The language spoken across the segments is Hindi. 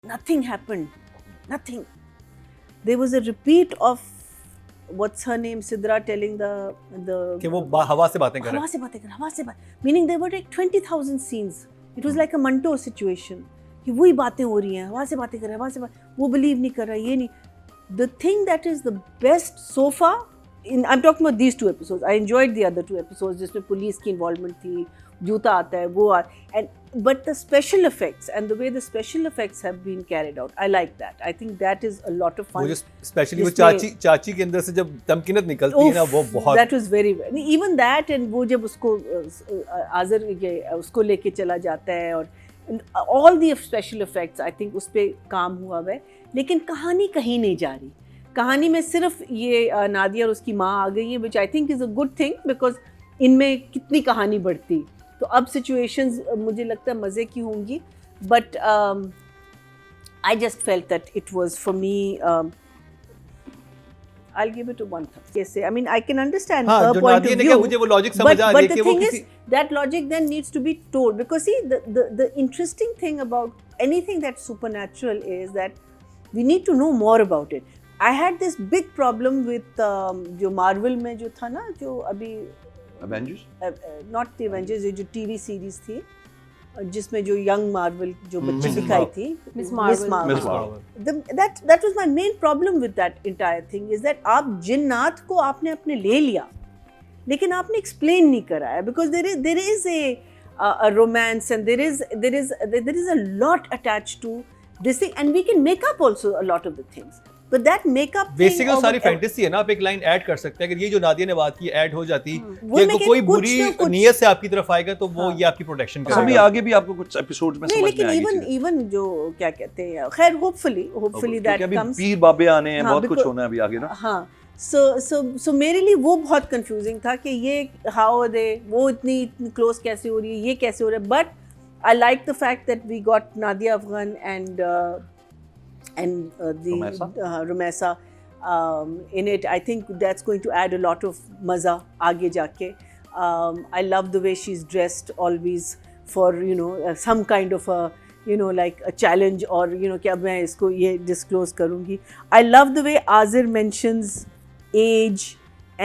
nothing happened, nothing. There was a repeat of what's her name, Sidra telling the कि वो हवा से बातें कर हवा से बात, meaning there were like 20,000 scenes. It was like a Manto situation. कि वही बातें हो रही हैं, हवा से बातें कर रहा है, हवा से बात, वो believe नहीं कर रहा, ये नहीं. The thing that is the best so far, I'm talking about these 2 episodes. I enjoyed the other 2 episodes जिसमें पुलिस की involvement थी, जूता आता है, वो but the special effects and the way the special effects have been carried out, I like that. I think that is a lot of fun. वो जो स्पेशली वो चाची के अंदर से जब तमकीनत निकलती है ना, वो बहुत, that was very even that, and वो जब उसको आज़र उसको लेके चला जाता है, और all the special effects, I think उस पे काम हुआ है. लेकिन कहानी कहीं नहीं जा रही. कहानी में सिर्फ ये नादिया और उसकी माँ आ गई है, which I think is a good thing because इनमें कितनी कहानी बढ़ती. तो अब सिचुएशंस मुझे लगता है मज़े की होंगी, but I just felt that it was for me, I'll give it a 1 thumb. Yes, I mean I can understand her point of view, मुझे वो लॉजिक समझ आ रही है कि वो किसी, that logic then needs to be told, because see the interesting thing about anything that's supernatural is that we need to know more about it. I had this big problem with जो Marvel में जो था ना, जो अभी Avengers? Not the Avengers, ये जो TV series थी जिसमें जो यंग मार्वल जो बच्ची दिखाई थी, Miss Marvel. That was my main problem with that entire thing, is that आप जिन्नात को आपने अपने ले लिया, लेकिन आपने explain नहीं कराया, because there is a romance, and there is a lot attached to this thing, and we can make up also a lot of the things. But that makeup basically सारी फैंटेसी है ना, आप एक लाइन ऐड कर सकते हैं. अगर ये जो नादिया ने बात की ऐड हो जाती कि कोई बुरी नीयत से आपकी तरफ आएगा तो वो ये आपकी प्रोटेक्शन करेगा. सभी आगे भी आपको कुछ एपिसोड्स में समझ में आएगी. लेकिन इवन जो क्या कहते हैं, खैर होपफुली दैट कम्स. पीर बाबे आने हैं, बहुत कुछ होना है अभी आगे ना. हाँ, सो मेरे लिए वो बहुत कंफ्यूजिंग था कि ये हाउ दे, वो इतनी क्लोज कैसे हो रही है, ये कैसे हो रहा है. But I like the fact that we got Nadia Afghan and the Rumesa in it. I think that's going to add a lot of maza aage jaake. I love the way she's dressed always for, you know, some kind of a, you know, like a challenge, or you know कि अब मैं इसको ये disclose करूँगी. I love the way Azir mentions age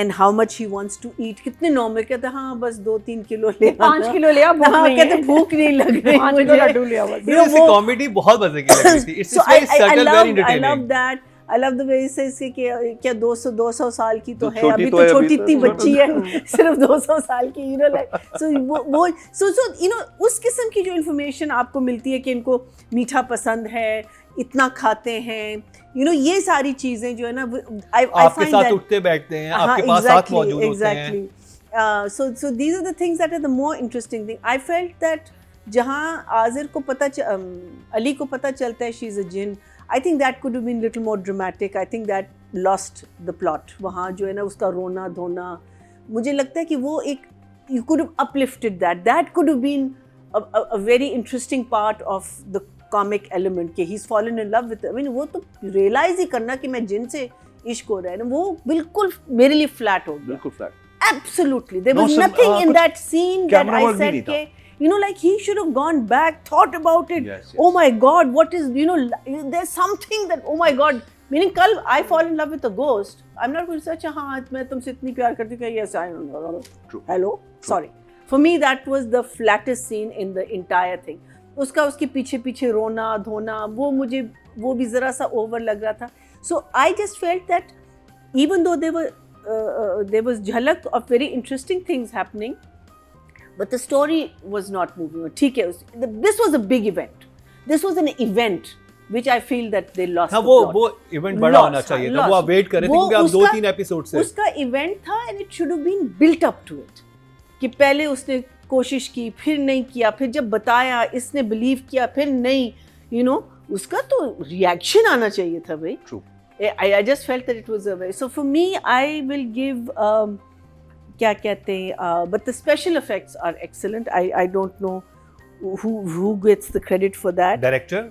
and how much he wants to eat. कितने नॉर्मल कहते हैं, हाँ बस 2-3 किलो ले, 5 किलो ले, भूख नहीं है, भूख नहीं लग रही, 5 किलो लड्डू ले बस. ये कॉमेडी बहुत मजे की लग रही थी. It's very subtle, very entertaining. I love that. I love the way he says कि क्या 200 साल की तो है, अभी तो छोटी इतनी बच्ची है, सिर्फ 200 साल की, you know, like so वो so you know उस किस्म की जो इन्फॉर्मेशन आपको मिलती है कि इनको मीठा पसंद है, इतना खाते हैं, you know, ये सारी चीजें जो है ना, आपके साथ उठते बैठते हैं, आपके पास साथ मौजूद होते हैं. So these are the things that are the more interesting thing. I felt that जहाँ आज़िर को अली को पता चलता है she is a jinn, I think that could have been little more dramatic. I think that lost the plot. वहाँ जो है ना उसका रोना धोना, मुझे लगता है कि वो एक, you could have uplifted that. That could have been a very interesting part of the comic element कि he's fallen in love with her. I mean वो तो realize ही करना कि मैं जिन से इश्क हो रहा है ना, वो बिल्कुल मेरे लिए flat हो गया. बिल्कुल flat. Absolutely. There was nothing in that scene that I said कि, you know, like he should have gone back, thought about it. Yes. Oh my God, what is, you know, there's something that, oh my God, meaning कल I fall in love with a ghost, I'm not going to say अच्छा हाँ मैं तुमसे इतनी प्यार करती हूँ, yes I know. True. Hello. True. Sorry. For me that was the flattest scene in the entire thing. उसके पीछे रोना धोना, वो भी ज़रा सा over लग रहा था. So I just felt that even though there was झलक of very interesting things happening, but the story was not moving on. ठीक है, this was a big event. This was an event which I feel that they lost. हाँ, वो event बड़ा होना चाहिए था. वो आप wait कर रहे थे क्योंकि आप 2-3 एपिसोड से. उसका event था and it should have been built up to it. कि पहले उसने कोशिश की, फिर नहीं किया, फिर जब बताया इसने believe किया, फिर नहीं, you know, उसका तो reaction आना चाहिए था भाई. True. I just felt that it was a way. So for me, I will give क्या कहते हैं, but the special effects are excellent. I don't know who gets the credit for that. Director?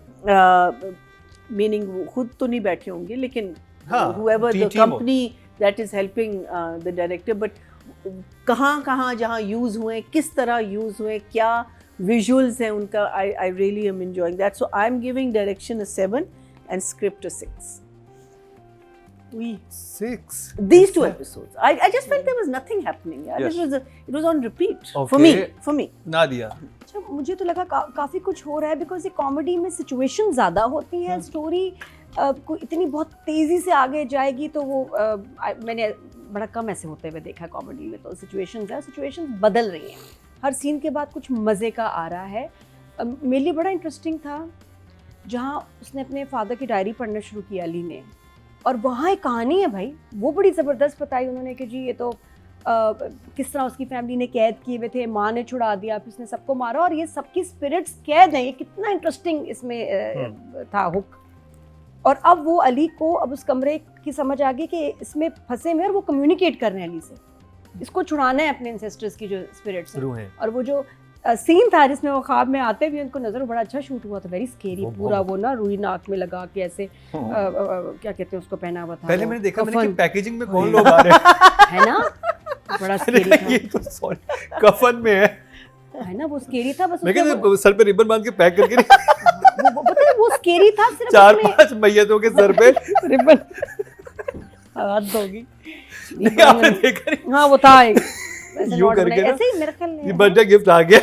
Meaning खुद तो नहीं बैठे होंगे, लेकिन हाँ, whoever the company that is helping the director, but कहाँ जहाँ use हुए, किस तरह use हुए, क्या visuals हैं उनका, I really am enjoying that. So I'm giving direction a 7 and script a 6. 6. These two episodes, I just felt there was nothing happening. Yeah, Yes. it was on repeat Okay. for me. Nadia, अच्छा मुझे तो लगा काफ़ी कुछ हो रहा है बिकॉज ये कॉमेडी में सिचुएशन ज़्यादा होती है, स्टोरी को इतनी बहुत तेज़ी से आगे जाएगी तो वो मैंने बड़ा कम ऐसे होते हुए देखा कॉमेडी में। तो सिचुएशंस बदल रही हैं, हर सीन के बाद कुछ मज़े का आ रहा है। मेरे लिए बड़ा इंटरेस्टिंग था जहाँ उसने अपने फादर की डायरी पढ़ना शुरू की अली ने, और वहाँ एक कहानी है भाई, वो बड़ी ज़बरदस्त बताई उन्होंने कि जी ये तो किस तरह उसकी फैमिली ने कैद किए हुए थे, माँ ने छुड़ा दिया, फिर उसने सबको मारा और ये सबकी स्पिरिट्स कैद हैं। ये कितना इंटरेस्टिंग इसमें था हुक। और अब वो अली को अब उस कमरे की समझ आ गई कि इसमें फंसे हुए और वो कम्युनिकेट कर रहे हैं अली से, इसको छुड़ाना है अपने एंसेस्टर्स की जो स्पिरिट्स हैं। और वो जो सीन था जिसमें वो ख्वाब में आते हुए उनको नजर, बड़ा अच्छा शूट हुआ था, वेरी स्केरी। पूरा वो ना रुई नाक में लगा के ऐसे क्या कहते हैं उसको पहना हुआ था। पहले मैंने देखा मैंने कि पैकेजिंग में कौन लोग आ रहे हैं है ना, बड़ा स्केरी था। ये तो सॉरी कफन में है ना, वो स्केरी था। बस मैं कहता सर पे रिबन बांध के पैक करके वो पता है वो स्केरी था, सिर्फ 4-5 मैयतों के सर पे रिबन हाथ होगी। नहीं आपने देखा नहीं? हाँ वो था एक ऐसे यूं नोट करके बनाए, ना, ऐसे ही मेरे ख्याल ये बर्थडे गिफ्ट आ गया।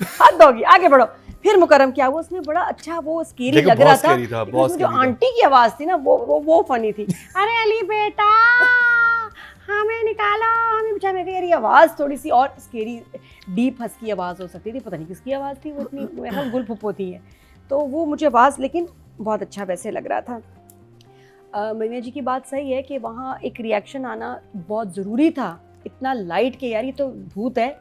हाथ होगी, आगे बढ़ो। फिर मुकरम क्या हुआ, उसमें बड़ा अच्छा वो स्केरी देखो, लग रहा बहुत था। scary था, लेकिन बहुत उसमें जो scary था। आंटी की आवाज थी ना वो फनी थी। अरे अली बेटा हमें निकालो, हमें बचा। मैं यार ये आवाज थोड़ी सी और स्केरी डीप हस्की आवाज हो सकती थी, पता नहीं किसकी आवाज थी वो, इतनी मेरे ख्याल गुल फुप्पो थी है। तो वो मुझे आवाज लेकिन बहुत अच्छा वैसे लग रहा था। मीना जी की बात सही है कि वहाँ एक रिएक्शन आना बहुत ज़रूरी था। इतना लाइट के यार ये तो भूत है,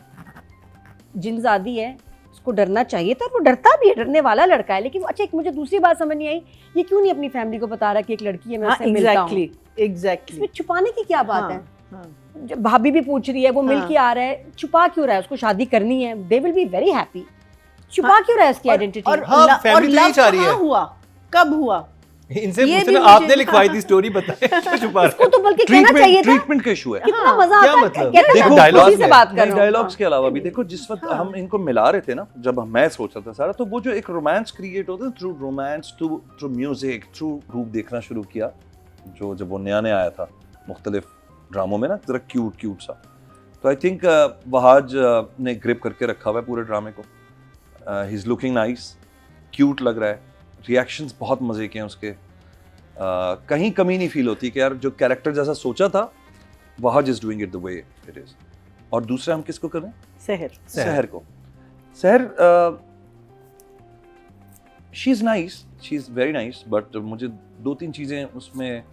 जिनज़ादी है, उसको डरना चाहिए था, वो डरता भी है, डरने वाला लड़का है। लेकिन अच्छा एक मुझे दूसरी बात समझ नहीं आई, ये क्यों नहीं अपनी फैमिली को बता रहा कि एक लड़की है, मैं उससे मिलता हूँ। एग्जैक्टली इसमें छुपाने की क्या बात है? हाँ। जब भाभी भी पूछ रही है, वो मिल के आ रहा है, छुपा क्यों रहा है? उसको शादी करनी है, they will be very happy. छुपा क्यों रहा है उसकी आइडेंटिटी? और हाँ, फैमिली तो यही चाह रही है। हुआ कब हुआ इनसे ये पूछना, भी आपने मुझे- लिखवाई थी स्टोरी, बताएं क्यों छुपा रहे उसको तो बल्कि कहना चाहिए था। ट्रीटमेंट का इशू है। कितना मजा क्या आता है, मतलब? कहता देखो, है, dialogue खुशी से है। बात कर रहा हूँ। डायलॉग्स के अलावा भी देखो, जिस वक्त हम इनको मिला रहे थे ना, जब मैं सोच रहा था सारा, तो वो जो एक रोमांस क्रिएट होता है through romance, through music, through रूप देखना शुरू किया, जो जब वो नया नया आया था मुख्तलिफ ड्रामों में ना, जरा क्यूट सा। तो आई थिंक वहाज ने ग्रिप करके रखा हुआ है पूरे ड्रामे को। He is looking nice, cute लग रहा है, रिएक्शंस बहुत मजे के हैं उसके। कहीं कमी नहीं फील होती कि यार जो कैरेक्टर जैसा सोचा था, Wahaj is doing it the way it is. और दूसरा हम किसको कर रहे हैं? सहर को। सहर she is nice, she is very nice, but मुझे 2-3 चीजें उसमें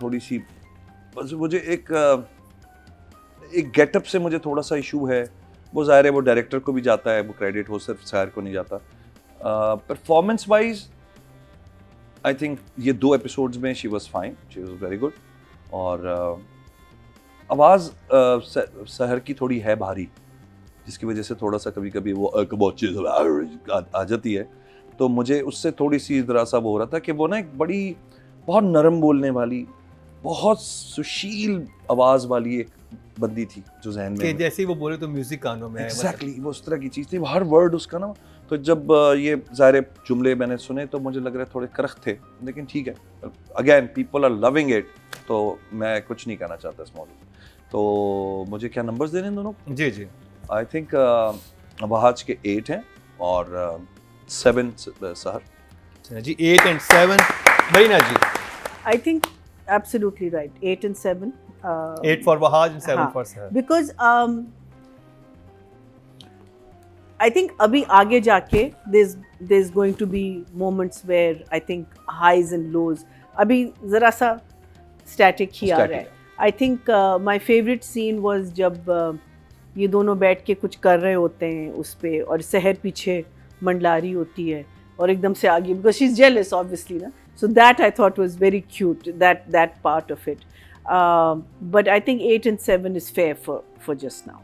थोड़ी सी, मुझे एक गेटअप से मुझे थोड़ा सा इशू है। वो जाहिर है वो डायरेक्टर को भी जाता है वो क्रेडिट, वो सिर्फ सहर को नहीं जाता। परफॉर्मेंस वाइज आई थिंक ये 2 एपिसोड्स में she was fine, she was very good. और आवाज़ सहर की थोड़ी है भारी, जिसकी वजह से थोड़ा सा कभी कभी वो बहुत चीज़ आ जाती है। तो मुझे उससे थोड़ी सी ज़रा सा वो हो रहा था कि वो ना एक बड़ी बहुत नरम बोलने वाली, बहुत सुशील आवाज़ वाली एक बंदी थी जो जहन में, जैसे ही वो बोले तो म्यूजिक कानों में एग्जैक्टली वो उस तरह की चीज़ थी, हर वर्ड उसका ना। तो जब ये ज़ाहिर जुमले मैंने सुने तो मुझे लग रहा है थोड़े करख थे, लेकिन ठीक है, again people are loving it, तो मैं कुछ नहीं कहना चाहता इस मौजूद। तो मुझे क्या नंबर्स देने दोनों? जी आई थिंक वहाज के 8 हैं और 7 सहर जी। 8 and 7 Marina ji. I think absolutely right. 8 and 7. 8 for Wahaj and 7 हाँ, for Sahar. Because I think अभी आगे जाके there's going to be moments where I think highs and lows. अभी जरा सा static ही आ रहा है. I think my favorite scene was जब ये दोनों बैठ के कुछ कर रहे होते हैं उस पे, और सहर पीछे मंडला रही होती है और एकदम से आगे, because she's jealous obviously ना. So that I thought was very cute, that part of it. But I think 8 and 7 is fair for just now.